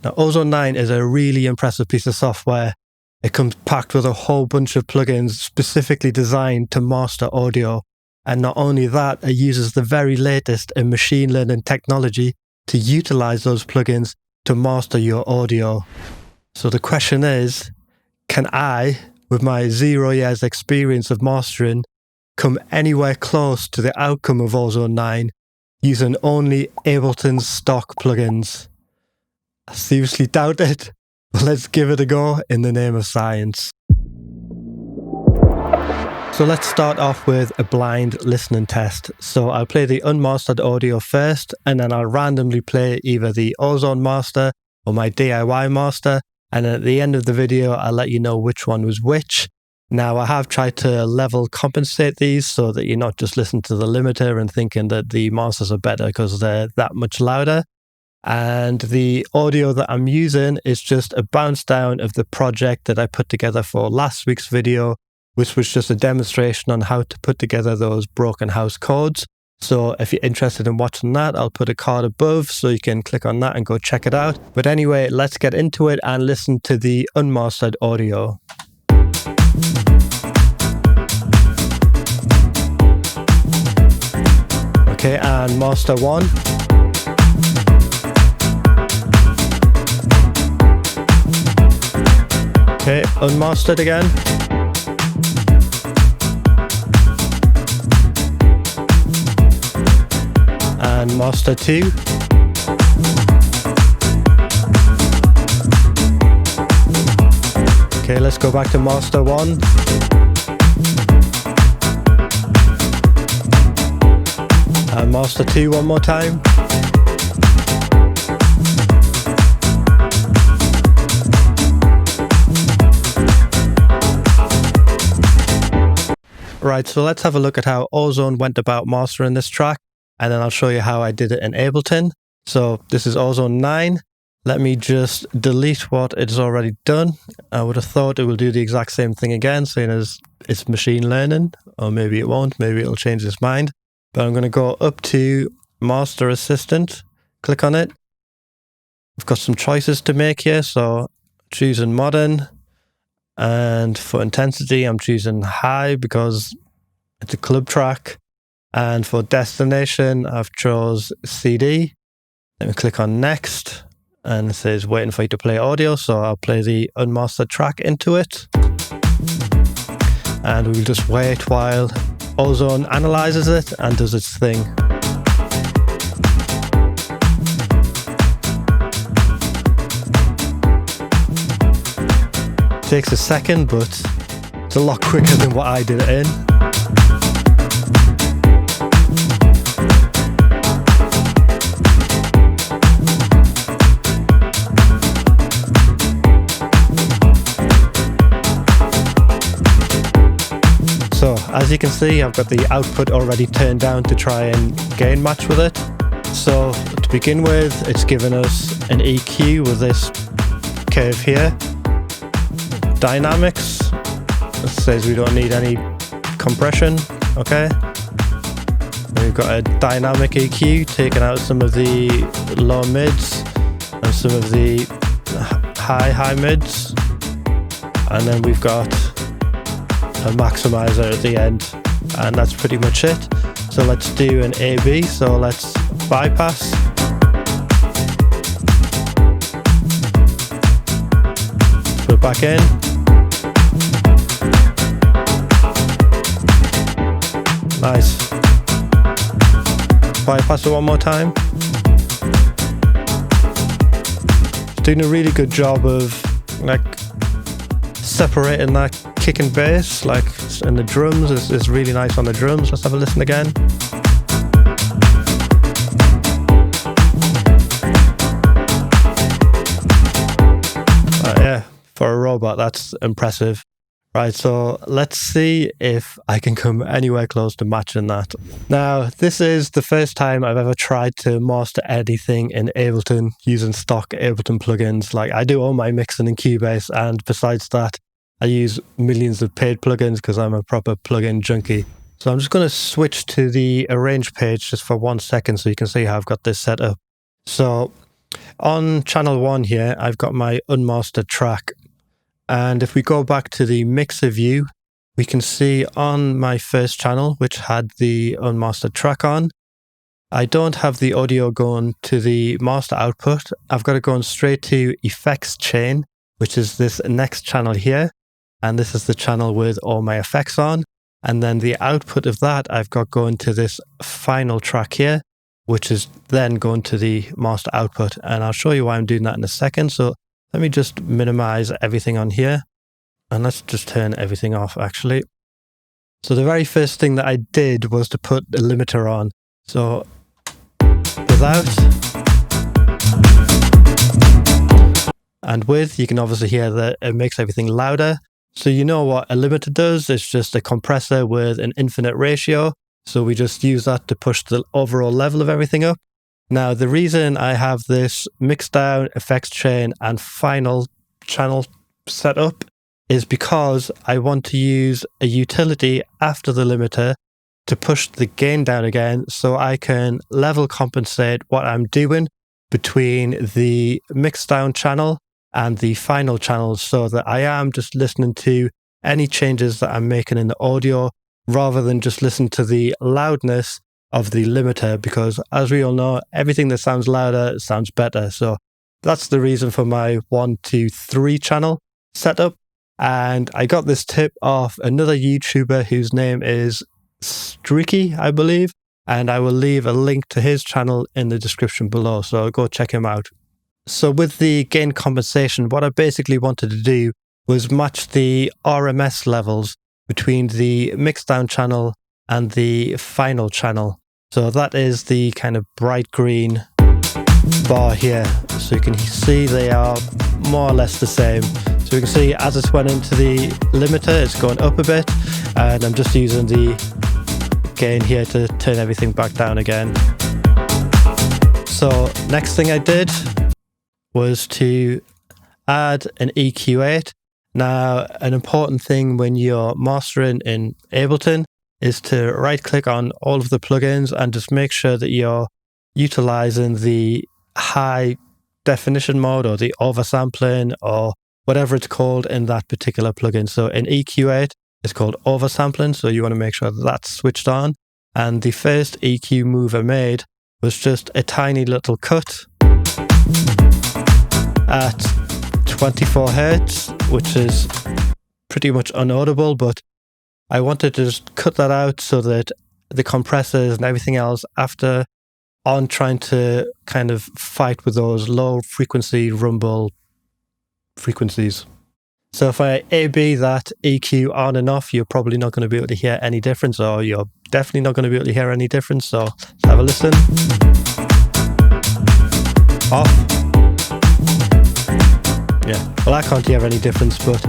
Now, Ozone 9 is a really impressive piece of software. It comes packed with a whole bunch of plugins specifically designed to master audio. And not only that, it uses the very latest in machine learning technology to utilize those plugins to master your audio. So the question is, can I, with my 0 years experience of mastering, come anywhere close to the outcome of Ozone 9 using only Ableton's stock plugins? I seriously doubt it, but let's give it a go in the name of science. So let's start off with a blind listening test. So I'll play the unmastered audio first, and then I'll randomly play either the Ozone master or my DIY master, and at the end of the video I'll let you know which one was which. Now, I have tried to level compensate these so that you're not just listening to the limiter and thinking that the masters are better because they're that much louder. And the audio that I'm using is just a bounce down of the project that I put together for last week's video, which was just a demonstration on how to put together those broken house chords. So if you're interested in watching that, I'll put a card above so you can click on that and go check it out. But anyway, let's get into it and listen to the unmastered audio. Okay, and master 1. Okay, unmastered again. And master 2. Okay, let's go back to master 1. And master 2 one more time. Right, so let's have a look at how Ozone went about mastering this track, and then I'll show you how I did it in Ableton. So this is Ozone 9. Let me just delete what it's already done. I would have thought it will do the exact same thing again, seeing as it's machine learning, or maybe it won't, maybe it'll change its mind. But I'm going to go up to Master Assistant, click on it. I've got some choices to make here, so choosing modern, and for intensity I'm choosing high because it's a club track, and for destination I've chose CD. Let me click on next, and it says waiting for you to play audio, so I'll play the unmastered track into it, and we'll just wait while Ozone analyzes it and does its thing. Takes a second, but it's a lot quicker than what I did it in. So, as you can see, I've got the output already turned down to try and gain match with it. So, to begin with, it's given us an EQ with this curve here. Dynamics, it says we don't need any compression, okay. We've got a dynamic EQ, taking out some of the low mids and some of the high mids. And then we've got a maximizer at the end, and that's pretty much it. So let's do an AB, so let's bypass. Put it back in. Nice. Bypass it one more time. It's doing a really good job of like separating that kick and bass, like in the drums. It's really nice on the drums. Let's have a listen again. Yeah, for a robot, that's impressive. Right, so let's see if I can come anywhere close to matching that. Now, this is the first time I've ever tried to master anything in Ableton using stock Ableton plugins. Like, I do all my mixing in Cubase, and besides that, I use millions of paid plugins because I'm a proper plugin junkie. So I'm just going to switch to the arrange page just for 1 second so you can see how I've got this set up. So On channel 1 here, I've got my unmastered track. And if we go back to the mixer view, we can see on my first channel, which had the unmastered track on, I don't have the audio going to the master output. I've got it going straight to effects chain, which is this next channel here. And this is the channel with all my effects on. And then the output of that I've got going to this final track here, which is then going to the master output. And I'll show you why I'm doing that in a second. So let me just minimize everything on here. And let's just turn everything off, actually. So the very first thing that I did was to put a limiter on. So without and with, you can obviously hear that it makes everything louder. So you know what a limiter does? It's just a compressor with an infinite ratio. So we just use that to push the overall level of everything up. Now, the reason I have this mix down, effects chain, and final channel set up is because I want to use a utility after the limiter to push the gain down again so I can level compensate what I'm doing between the mix down channel and the final channel so that I am just listening to any changes that I'm making in the audio rather than just listen to the loudness of the limiter, because as we all know, everything that sounds louder sounds better. So that's the reason for my 1, 2, 3 channel setup. And I got this tip off another YouTuber whose name is Streaky, I believe. And I will leave a link to his channel in the description below. So go check him out. So with the gain compensation, what I basically wanted to do was match the RMS levels between the mixdown channel and the final channel. So that is the kind of bright green bar here. So you can see they are more or less the same. So you can see as it's went into the limiter, it's going up a bit. And I'm just using the gain here to turn everything back down again. So next thing I did was to add an EQ8. Now, an important thing when you're mastering in Ableton is to right click on all of the plugins and just make sure that you're utilizing the high definition mode or the oversampling or whatever it's called in that particular plugin. So in EQ8, it's called oversampling. So you want to make sure that that's switched on. And the first EQ move I made was just a tiny little cut at 24 Hertz, which is pretty much unaudible, but I wanted to just cut that out so that the compressors and everything else after on trying to kind of fight with those low frequency rumble frequencies. So if I A/B that EQ on and off, you're probably not going to be able to hear any difference, or you're definitely not going to be able to hear any difference. So let's have a listen. Off. Yeah, well, I can't hear any difference, but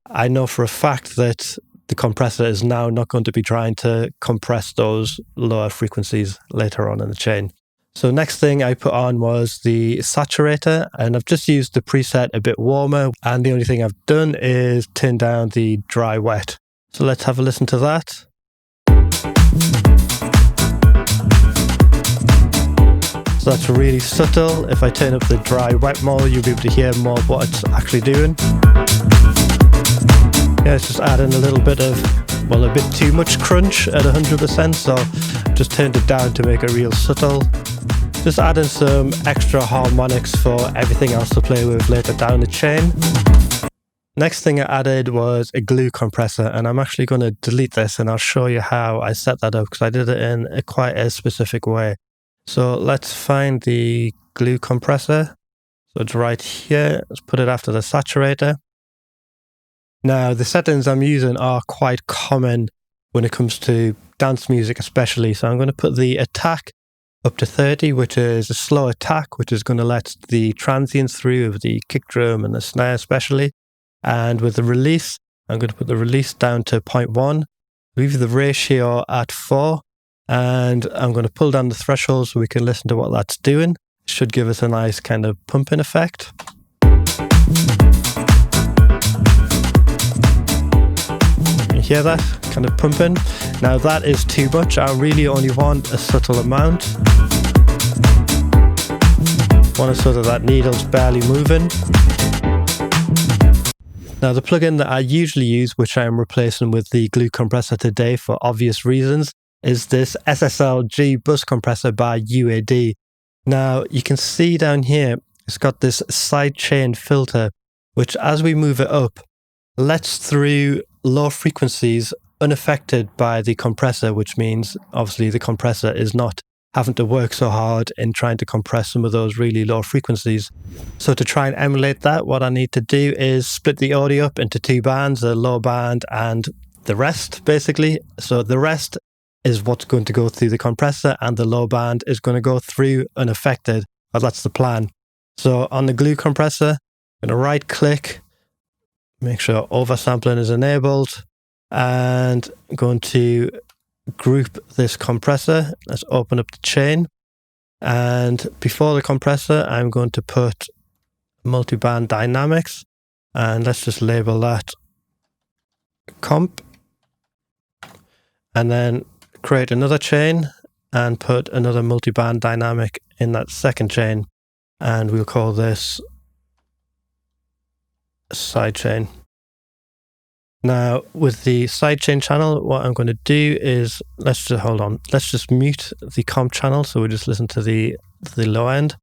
I know for a fact that the compressor is now not going to be trying to compress those lower frequencies later on in the chain. So next thing I put on was the saturator, and I've just used the preset a bit warmer, and the only thing I've done is turn down the dry wet. So let's have a listen to that. So that's really subtle. If I turn up the dry wet mode, you'll be able to hear more of what it's actually doing. Yeah, it's just adding a little bit of, well, a bit too much crunch at 100%, so just turned it down to make it real subtle. Just adding some extra harmonics for everything else to play with later down the chain. Next thing I added was a glue compressor, and I'm actually going to delete this and I'll show you how I set that up because I did it in quite a specific way. So let's find the glue compressor. So it's right here. Let's put it after the saturator. Now, the settings I'm using are quite common when it comes to dance music especially. So I'm going to put the attack up to 30, which is a slow attack, which is going to let the transients through of the kick drum and the snare especially. And with the release, I'm going to put the release down to 0.1, leave the ratio at 4, and I'm going to pull down the threshold so we can listen to what that's doing. It should give us a nice kind of pumping effect. You hear that kind of pumping? Now that is too much. I really only want a subtle amount. Want it so that needle's barely moving. Now the plugin that I usually use, which I am replacing with the glue compressor today for obvious reasons, is this SSL-G bus compressor by UAD. Now you can see down here, it's got this sidechain filter, which as we move it up, lets through low frequencies unaffected by the compressor, which means obviously the compressor is not having to work so hard in trying to compress some of those really low frequencies. So to try and emulate that, what I need to do is split the audio up into two bands, a low band and the rest, basically. So the rest is what's going to go through the compressor and the low band is going to go through unaffected. Well, that's the plan. So on the glue compressor, I'm going to right click, make sure oversampling is enabled, and I'm going to group this compressor. Let's open up the chain, and before the compressor I'm going to put multiband dynamics, and let's just label that comp, and then create another chain and put another multiband dynamic in that second chain, and we'll call this sidechain. Now with the sidechain channel, what I'm going to do is, let's just mute the comp channel so we just listen to the low end.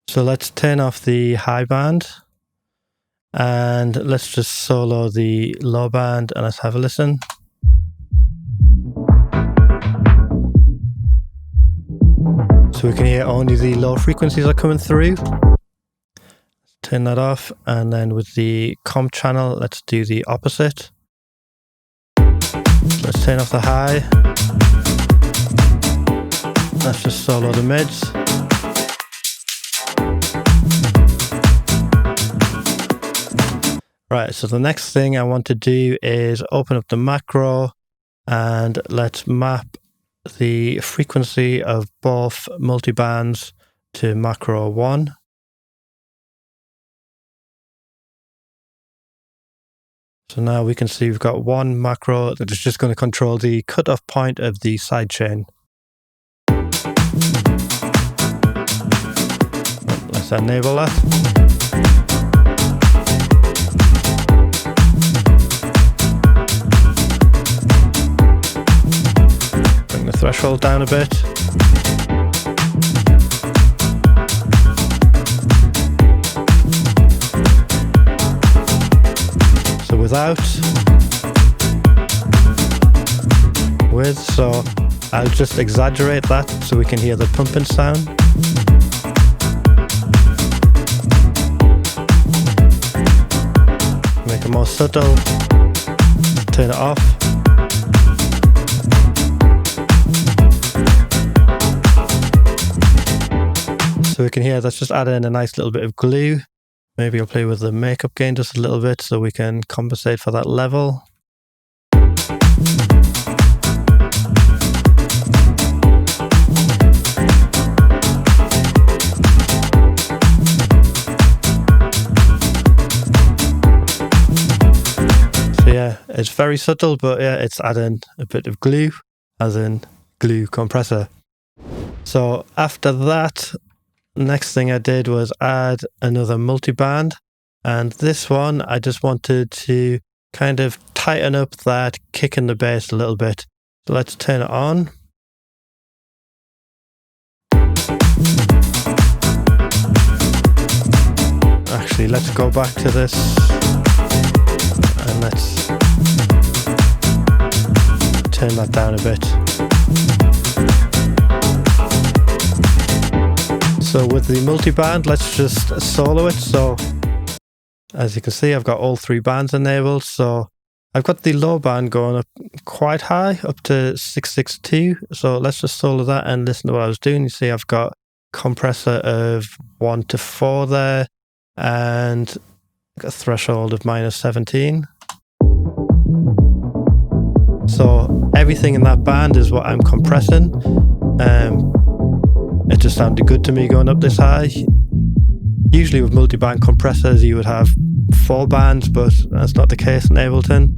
So let's turn off the high band and let's just solo the low band and let's have a listen. So we can hear only the low frequencies are coming through. Turn that off, and then with the comp channel, let's do the opposite. Let's turn off the high. Let's just solo the mids. Right, so the next thing I want to do is open up the macro and let's map the frequency of both multibands to macro 1. So now we can see we've got one macro that is just going to control the cutoff point of the sidechain. Let's enable that. Bring the threshold down a bit. Without, with, so I'll just exaggerate that so we can hear the pumping sound. Make it more subtle, turn it off. So we can hear that's just adding in a nice little bit of glue. Maybe I'll play with the makeup gain just a little bit so we can compensate for that level. So yeah, it's very subtle, but yeah, it's adding a bit of glue, as in glue compressor. So after that, next thing I did was add another multiband, and this one I just wanted to kind of tighten up that kick in the bass a little bit. So let's turn it on. Actually, let's go back to this and let's turn that down a bit. So with the multiband, let's just solo it. So as you can see, I've got all three bands enabled. So I've got the low band going up quite high, up to 662. So let's just solo that and listen to what I was doing. You see I've got compressor of 1 to 4 there, and a threshold of -17. So everything in that band is what I'm compressing. It just sounded good to me going up this high. Usually with multi-band compressors you would have 4 bands, but that's not the case in Ableton.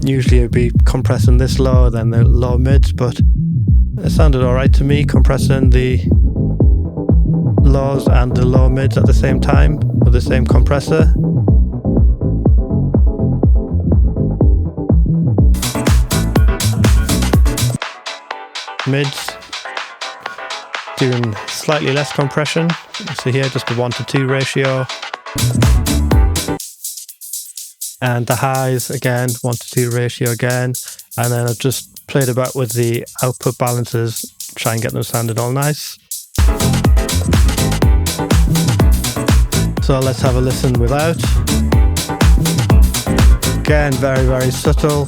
Usually it'd be compressing this low, then the low mids, but it sounded alright to me compressing the lows and the low mids at the same time with the same compressor. Mids doing slightly less compression. So here just a 1:2 ratio. And the highs again, 1:2 ratio again. And then I've just played about with the output balances, try and get them sounding all nice. So let's have a listen without. Again, very, very subtle.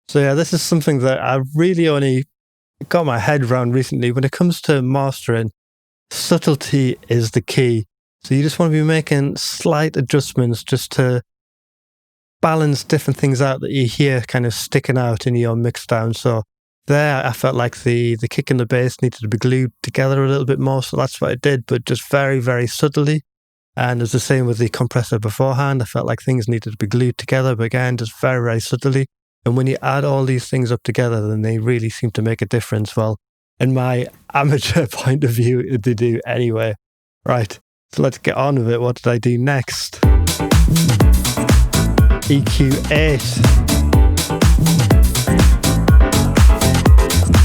So yeah, this is something that I really only got my head around recently. When it comes to mastering, subtlety is the key. So you just want to be making slight adjustments just to balance different things out that you hear kind of sticking out in your mix down. So there I felt like the kick and the bass needed to be glued together a little bit more. So that's what I did, but just very, very subtly. And it's the same with the compressor beforehand. I felt like things needed to be glued together, but again, just very, very subtly. And when you add all these things up together, then they really seem to make a difference. Well, in my amateur point of view, they do anyway. Right, so let's get on with it. What did I do next? EQ8.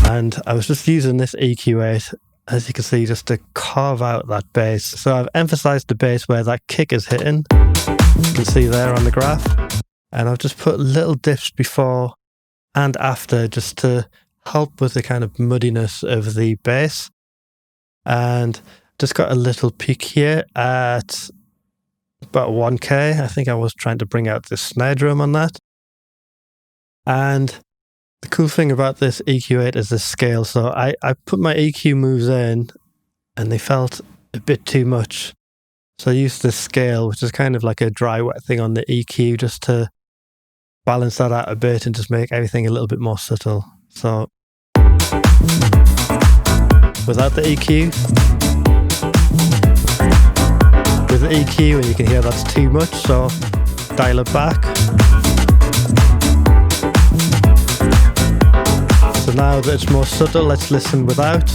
And I was just using this EQ8, as you can see, just to carve out that bass. So I've emphasized the bass where that kick is hitting. You can see there on the graph. And I've just put little dips before and after just to help with the kind of muddiness of the bass. And just got a little peak here at about 1K. I think I was trying to bring out the snare drum on that. And the cool thing about this EQ8 is the scale. So I put my EQ moves in and they felt a bit too much. So I used the scale, which is kind of like a dry wet thing on the EQ, just to balance that out a bit and just make everything a little bit more subtle. So without the EQ, with the EQ, and you can hear that's too much, so dial it back. So now that it's more subtle, let's listen without.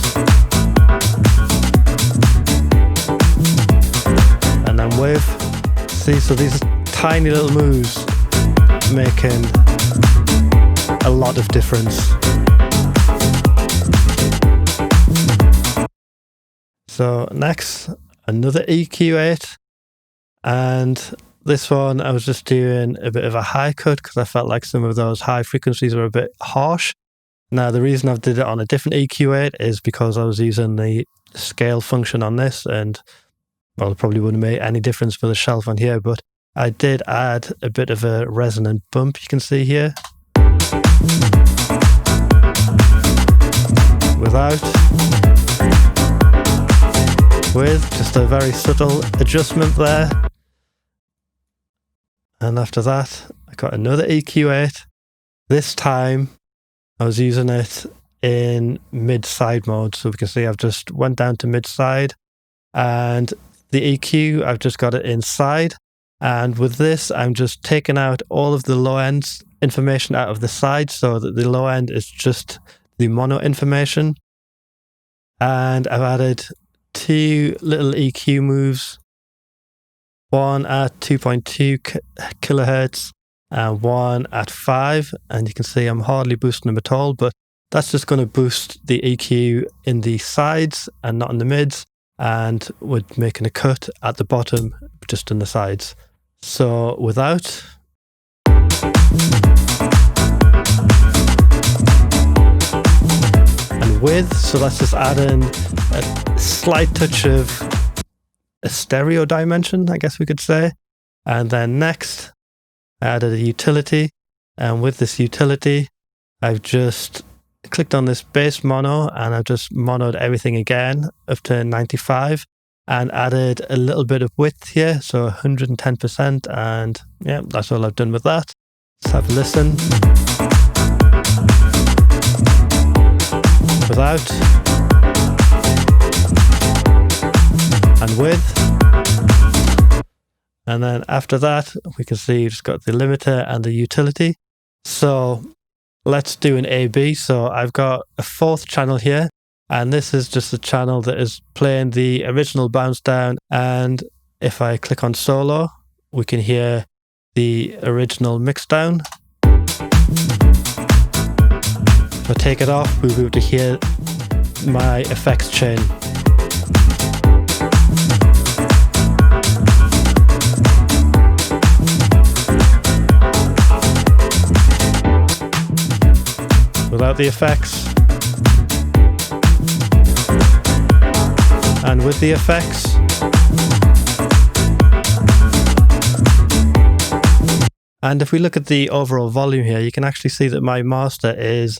And then with. See, so these tiny little moves making a lot of difference. So next, another EQ8, and this one I was just doing a bit of a high cut because I felt like some of those high frequencies were a bit harsh. Now the reason I've did it on a different EQ8 is because I was using the scale function on this, and well, it probably wouldn't make any difference for the shelf on here, but I did add a bit of a resonant bump, you can see here. Without. With just a very subtle adjustment there. And after that, I got another EQ8. This time, I was using it in mid-side mode. So we can see I've just went down to mid-side. And the EQ, I've just got it inside. And with this, I'm just taking out all of the low end information out of the side so that the low end is just the mono information. And I've added two little EQ moves, one at 2.2 kilohertz and one at 5. And you can see I'm hardly boosting them at all, but that's just going to boost the EQ in the sides and not in the mids. And we're making a cut at the bottom, just in the sides. So without. And with, so that's just adding a slight touch of a stereo dimension, I guess we could say. And then next, I added a utility. And with this utility, I've just clicked on this bass mono and I've just monoed everything again up to 95 and added a little bit of width here, so 110%, and yeah, that's all I've done with that. Let's have a listen. Without. And with. And then after that, we can see you've just got the limiter and the utility. So let's do an A-B. So I've got a fourth channel here, and this is just a channel that is playing the original bounce down. And if I click on solo, we can hear the original mix down. If I take it off, we'll be able to hear my effects chain. Without the effects. And with the effects. And if we look at the overall volume here, you can actually see that my master is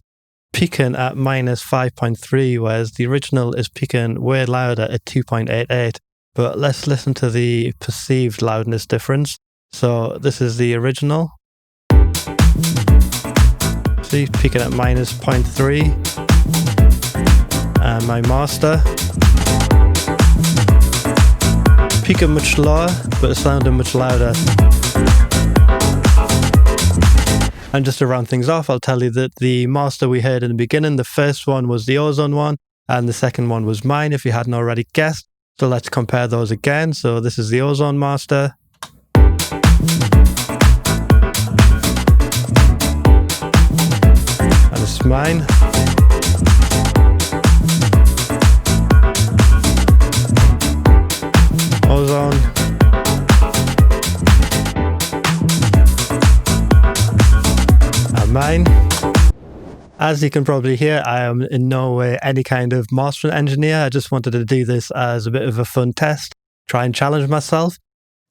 peaking at minus 5.3, whereas the original is peaking way louder at 2.88. But let's listen to the perceived loudness difference. So this is the original. See, peaking at minus 0.3. And my master. Peaking much lower, but sounding much louder. And just to round things off, I'll tell you that the master we heard in the beginning, the first one was the Ozone one, and the second one was mine, if you hadn't already guessed. So let's compare those again. So this is the Ozone master. And this is mine. Ozone. And mine. As you can probably hear, I am in no way any kind of mastering engineer. I just wanted to do this as a bit of a fun test, try and challenge myself.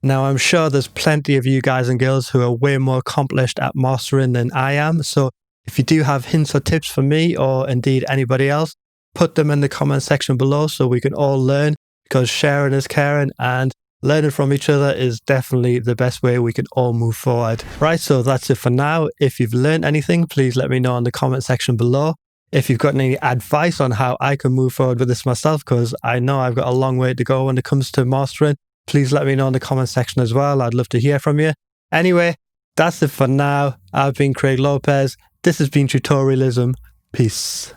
Now, I'm sure there's plenty of you guys and girls who are way more accomplished at mastering than I am. So if you do have hints or tips for me, or indeed anybody else, put them in the comment section below so we can all learn, because sharing is caring, and learning from each other is definitely the best way we can all move forward. Right, so that's it for now. If you've learned anything, please let me know in the comment section below. If you've got any advice on how I can move forward with this myself, because I know I've got a long way to go when it comes to mastering, please let me know in the comment section as well. I'd love to hear from you. Anyway, that's it for now. I've been Craig Lopez. This has been Tutorialism. Peace.